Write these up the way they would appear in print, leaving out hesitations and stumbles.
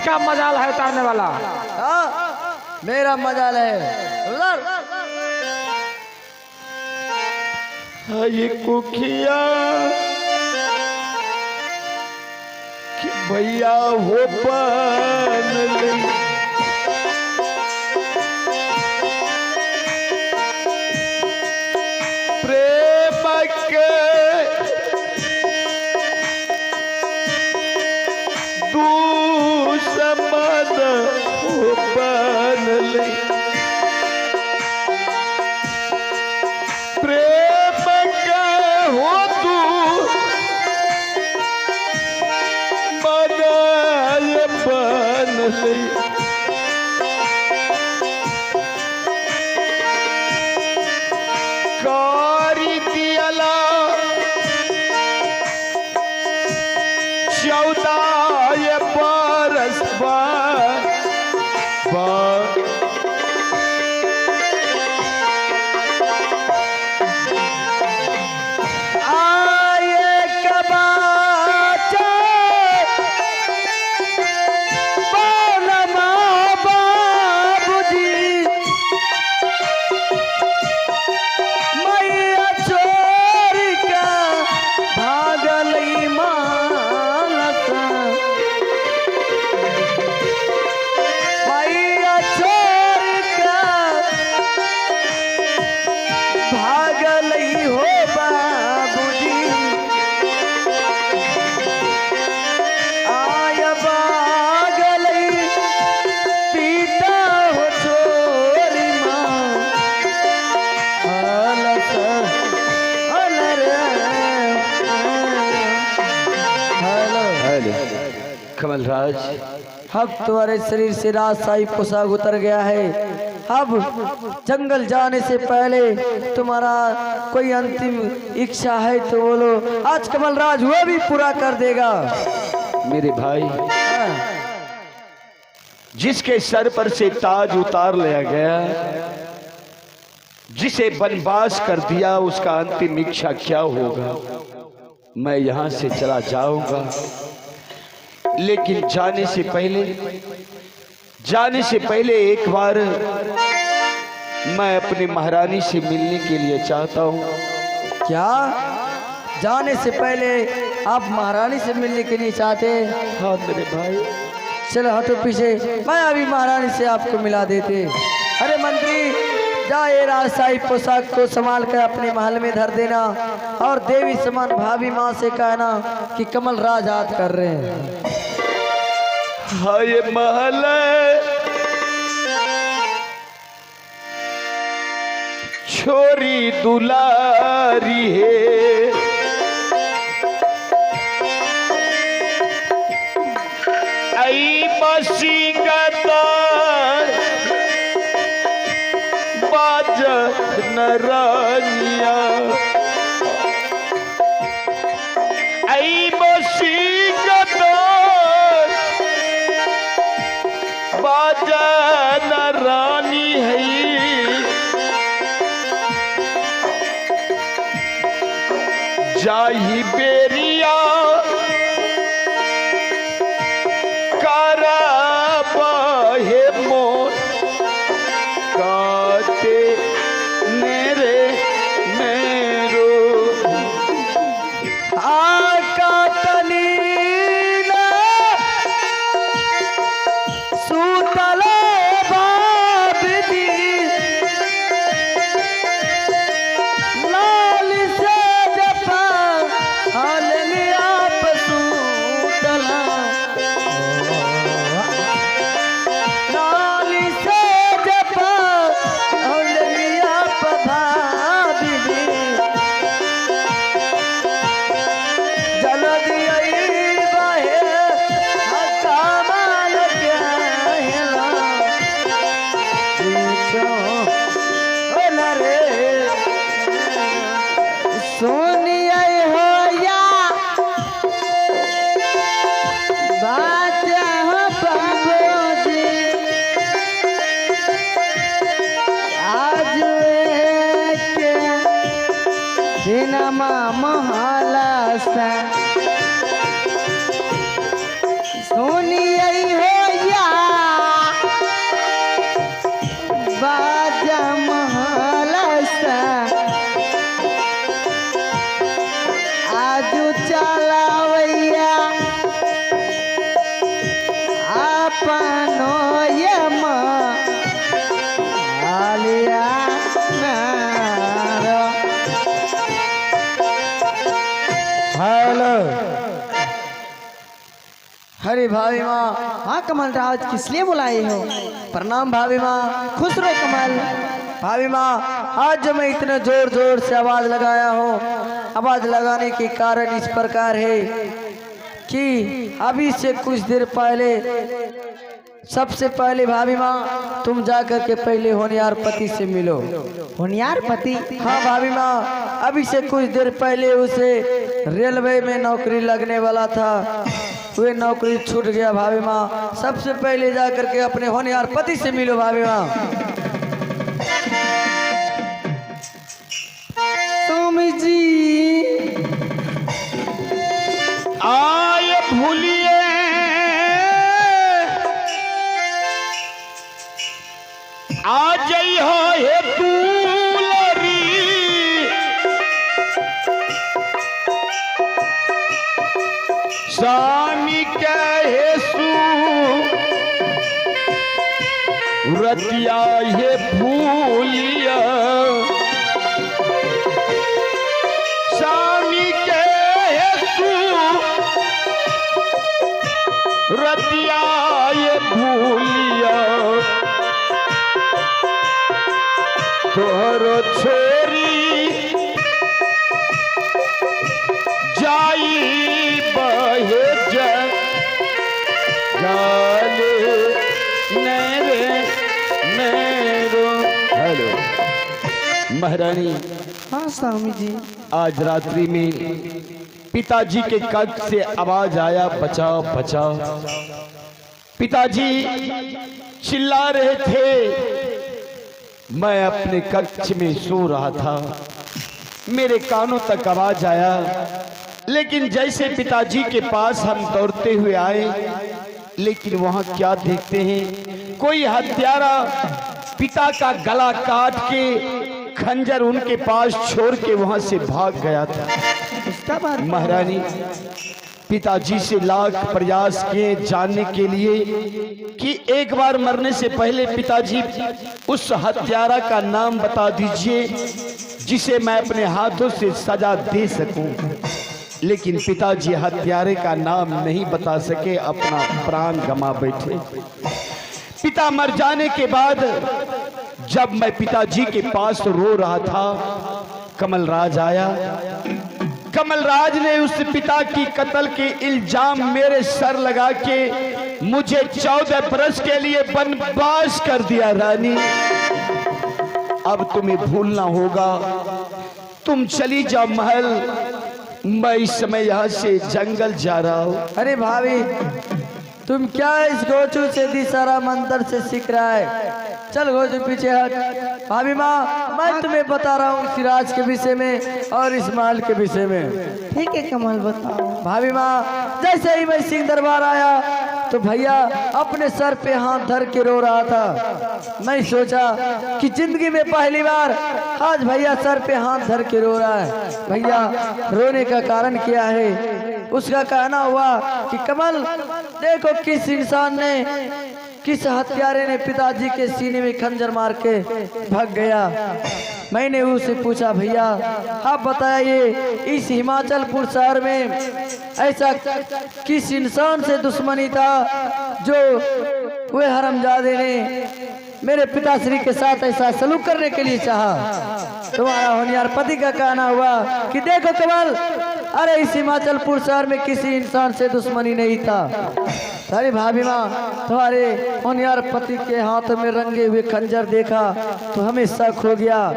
किसका मजाल है उतारने वाला? मेरा मजाल है। ये कुखिया कि भैया हो बन ले, प्रेम के दुश्मन हो बन ले, प्रेम के हो तू बनाए बन ले, कारी दियला 14 बरस बाद आए कबाचे बनवा बाबूजी, मैया छोड़ का भागल मानस, मैया छोड़ का भागल हो बाबूजी, आय भागल पीता हो छोरी माँ, हलस हलर हलो। कमलराज, अब तुम्हारे शरीर से राजशाही पोशाक उतर गया है। अब जंगल जाने से पहले तुम्हारा कोई अंतिम इच्छा है तो बोलो, आज कमलराज वो भी पूरा कर देगा। मेरे भाई, जिसके सर पर से ताज उतार लिया गया, जिसे वनवास कर दिया, उसका अंतिम इच्छा क्या होगा? मैं यहां से चला जाऊंगा, लेकिन जाने से पहले एक बार मैं अपनी महारानी से मिलने के लिए चाहता हूं। क्या जाने से पहले आप महारानी से मिलने के लिए चाहते हैं? हाँ मेरे भाई। चलो हटो पीछे, मैं अभी महारानी से आपको मिला देते। अरे मंत्री, जाए राजशाही पोशाक को संभाल कर अपने महल में धर देना, और देवी समान भाभी माँ से कहना कि कमलराज याद कर रहे हैं। हाय महल छोरी दुलारी है, आई बसी गदार बाज नरानिया, आई बसी गदार बाज नरानी है, जाही बेरिया कराबहे मोर काटे मेरे मेरो, आका तनीला सूतले बाबदी, लाल से जपा अरे भाभी माँ। हाँ कमल राज, किस लिए बुलाए हो? प्रणाम भाभी माँ। खुश रहो कमल। भाभी माँ, आज जो मैं इतने जोर जोर से आवाज लगाया हूँ, आवाज लगाने के कारण इस प्रकार है कि अभी से कुछ देर पहले, सबसे पहले भाभी माँ तुम जाकर के पहले होनियार पति से मिलो। होनियार पति? हाँ भाभी माँ, अभी से कुछ देर पहले उसे रेलवे में नौकरी लगने वाला था, वह नौकरी छूट गया भाभी माँ। सबसे पहले जाकर के अपने होनियार पति से मिलो भाभी माँ। स्वामी जी आय भूलिए आ जई हो हे दुलरी, स्वामी कहे सू रतिया हे भूलिया, स्वामी कहे सू रतिया हे भूलिया, तोहरो छोरी जाई बहे जाले नेरे मेरो। हेलो महारानी। हाँ स्वामी जी। आज रात्रि में पिताजी के कक्ष से आवाज आया, बचाओ बचाओ। पिताजी चिल्ला रहे थे, मैं अपने कक्ष में सो रहा था, मेरे कानों तक आवाज आया, लेकिन जैसे पिताजी के पास हम दौड़ते हुए आए, लेकिन वहां क्या देखते हैं, कोई हत्यारा पिता का गला काट के खंजर उनके पास छोड़ के वहां से भाग गया था। उसका बाद महारानी, पिताजी से लाख प्रयास किए जानने के लिए कि एक बार मरने से पहले पिताजी उस हत्यारा का नाम बता दीजिए जिसे मैं अपने हाथों से सजा दे सकूं, लेकिन पिताजी हत्यारे का नाम नहीं बता सके, अपना प्राण गंवा बैठे। पिता मर जाने के बाद जब मैं पिताजी के पास रो रहा था, कमलराज आया। कमलराज ने उस पिता की कत्ल के इल्जाम मेरे सर लगा के मुझे 14 बरस के लिए वनवास कर दिया। रानी, अब तुम्हें भूलना होगा, तुम चली जाओ महल, मैं इस समय यहाँ से जंगल जा रहा हूँ। अरे भाभी, तुम क्या इस गोचू से दिसारा मंत्र से सीख रहा है? चल गोचू पीछे हट। भाभी माँ, मैं तुम्हें बता रहा हूँ सिराज के विषय में और इस महल के विषय में। ठीक है कमल, बताओ। भाभी माँ, जैसे ही मैं सिंह दरबार आया तो भैया अपने सर पे हाथ धर के रो रहा था। मैं सोचा कि जिंदगी में पहली बार आज भैया सर पे हाथ धर के रो रहा है। भैया रोने का कारण क्या है? उसका कहना हुआ कि कमल देखो, किस इंसान ने, किस हत्यारे ने पिताजी के सीने में खंजर मार के भाग गया। मैंने उससे पूछा, भैया आप बताइए, इस हिमाचलपुर शहर में ऐसा किस इंसान से दुश्मनी था जो वे हरामजादे ने मेरे पिताश्री के साथ ऐसा सलूक करने के लिए चाहा? तुम्हारा होनियार पति का कहना हुआ कि देखो कमल, अरे इस हिमाचलपुर शहर में किसी इंसान से दुश्मनी नहीं था। अरे भाभी माँ, तुम्हारे होनियार पति के हाथ में रंगे हुए खंजर देखा तो हमें शक हो गया।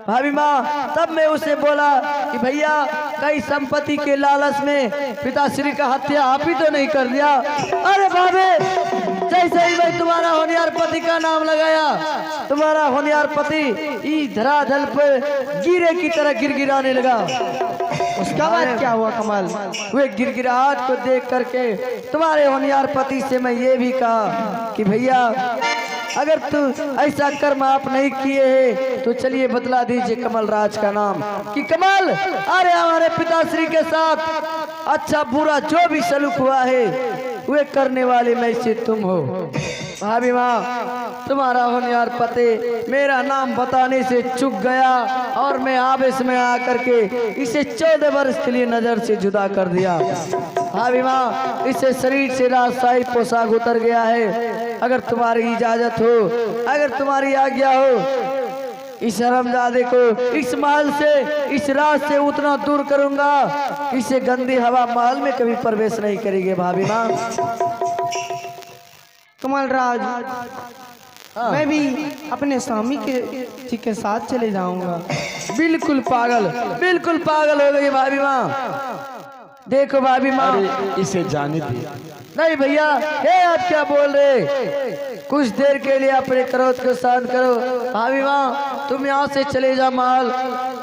भाभी माँ, तब मैं उसे बोला कि भैया कई संपत्ति के लालच में पिताश्री का हत्या आप ही तो नहीं कर दिया? अरे भाभी, जैसे ही मैं तुम्हारा होनियार पति का नाम लगाया, तुम्हारा होनियार पति इस धरातल पर गिरे की तरह गिरगिराने लगा। उसका बाद क्या हुआ कमल? वे गिरगिराहट को देख करके तुम्हारे होनियार पति से मैं ये भी कहा कि भैया अगर तू ऐसा कर्म आप नहीं किए हैं तो चलिए बतला दीजिए कमलराज का नाम, कि कमल, अरे हमारे पिताश्री के साथ अच्छा बुरा जो भी सलूक हुआ है वे करने वाले में से तुम हो। भाभी माँ, तुम्हारा होनहार पति मेरा नाम बताने से चूक गया और मैं आवेश में आकर के इसे 14 वर्ष के लिए नजर से जुदा कर दिया। भाभी माँ, इसे शरीर से राजशाही पोशाक उतर गया है। अगर तुम्हारी इजाजत हो, अगर तुम्हारी आज्ञा हो, इस हरामजादे को इस महल से, इस राज से उतना दूर करूंगा, इसे गंदी हवा महल में कभी प्रवेश नहीं करेगी। भाभी माँ, कमल राज, मैं भी अपने स्वामी के साथ चले जाऊंगा। बिल्कुल पागल हो गई भाभी माँ। देखो भाभी माँ, अरे इसे जाने दे। नहीं भैया, ये आप क्या बोल रहे? कुछ देर के लिए अपने क्रोध को शांत करो। भाभी माँ, तुम यहाँ से चले जाओ महल।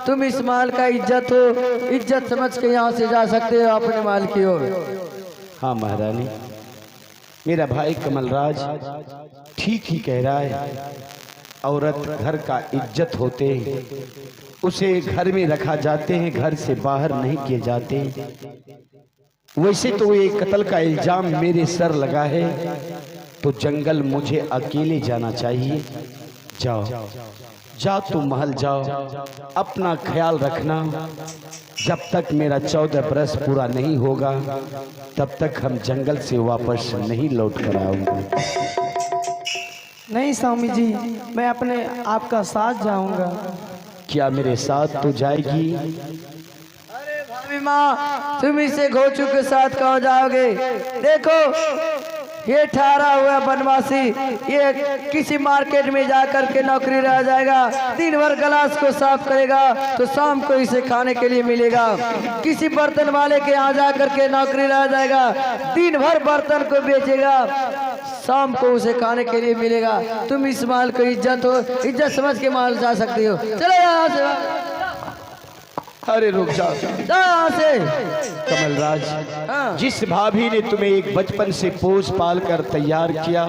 तुम इस महल का इज्जत हो, इज्जत समझ के यहाँ से जा सकते हो अपने महल की ओर। हाँ महारानी, मेरा भाई कमलराज ठीक ही कह रहा है। औरत घर का इज्जत होते हैं, उसे घर में रखा जाते हैं, घर से बाहर नहीं किए जाते। वैसे तो ये कत्ल का इल्जाम मेरे सर लगा है, तो जंगल मुझे अकेले जाना चाहिए। जाओ जाओ, तुम महल जाओ, अपना ख्याल रखना। जब तक मेरा 14 बरस पूरा नहीं होगा, तब तक हम जंगल से वापस नहीं लौट कर आऊंगा। नहीं स्वामी जी, मैं अपने आपका साथ जाऊंगा। क्या मेरे साथ तो जाएगी? अरे भाभी माँ, तुम इसे घोचू के साथ कहाँ जाओगे? देखो, ये ठहरा हुआ बनवासी, ये किसी मार्केट में जाकर के नौकरी रह जाएगा। दिन भर गिलास को साफ करेगा तो शाम को इसे खाने के लिए मिलेगा। किसी बर्तन वाले के यहाँ जाकर के नौकरी रह जाएगा, दिन भर बर्तन को बेचेगा, शाम को उसे खाने के लिए मिलेगा। तुम इस माल को इज्जत समझ के माल जा सकती हो। चलो यहाँ से। अरे रुक जाओ यहाँ से। कमलराज, जिस भाभी ने तुम्हें एक बचपन से पोस पाल कर तैयार किया,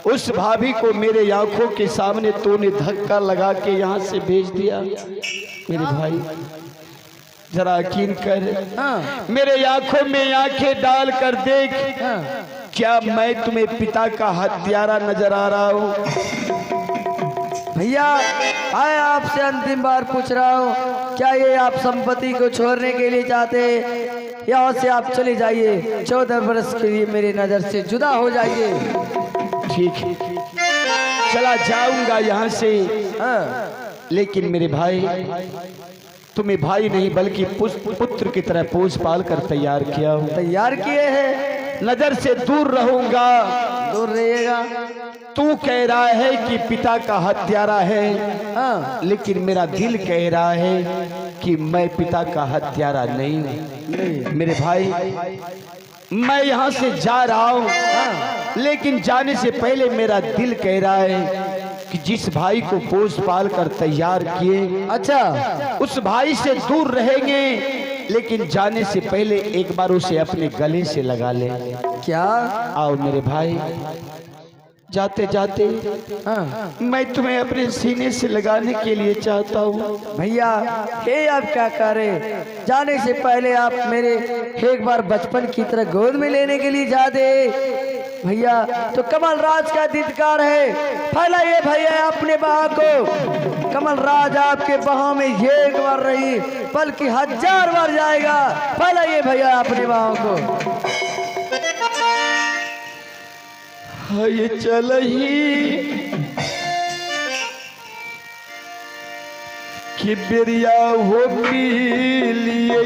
उस भाभी को मेरे आंखों के सामने तूने धक्का लगा के यहाँ से भेज दिया। मेरे भाई, जरा यकीन कर, मेरे आंखों में आंखें डाल कर देख, क्या मैं तुम्हें पिता का हत्यारा नजर आ रहा हूँ? भैया, आए आपसे अंतिम बार पूछ रहा हूँ, क्या ये आप संपत्ति को छोड़ने के लिए चाहते हैं? यहाँ से आप चले जाइए, 14 वर्ष के लिए मेरी नजर से जुदा हो जाइए। ठीक है, चला जाऊंगा यहाँ से। लेकिन मेरे भाई, तुम्हें भाई नहीं बल्कि पुत्र की तरह पोस पाल कर तैयार किया हूँ। तैयार किए हैं, नजर से दूर रहूंगा। दूर रहिएगा। तू कह रहा है कि पिता का हत्यारा है, लेकिन मेरा दिल कह रहा है कि मैं पिता का हत्यारा नहीं हूँ। मेरे भाई, मैं यहाँ से जा रहा हूँ, लेकिन जाने से पहले मेरा दिल कह रहा है कि जिस भाई को पोस पाल कर तैयार किए, अच्छा, उस भाई से दूर रहेंगे, लेकिन जाने से पहले एक बार उसे अपने गले से लगा ले। क्या? आओ मेरे भाई, जाते जाते मैं तुम्हें अपने सीने से लगाने के लिए चाहता हूँ। भैया, हे आप क्या कर रहे? जाने से पहले आप मेरे एक बार बचपन की तरह गोद में लेने के लिए जा दे। भैया, तो कमलराज का धिक्कार है। फैलाइए भैया अपने बाह को। कमलराज आपके बाहों में एक बार नहीं बल्कि 1000 बार जाएगा। फैलाइए भैया अपने बाहों को। ये चल ही कि बेरिया हो पी लिए,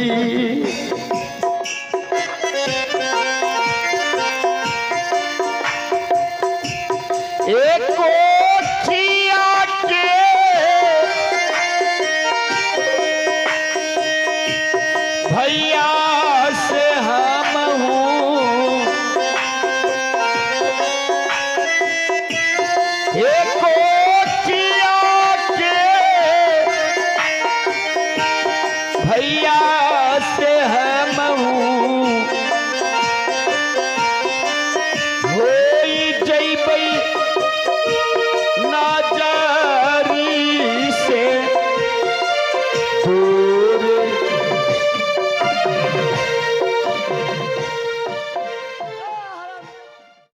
एक को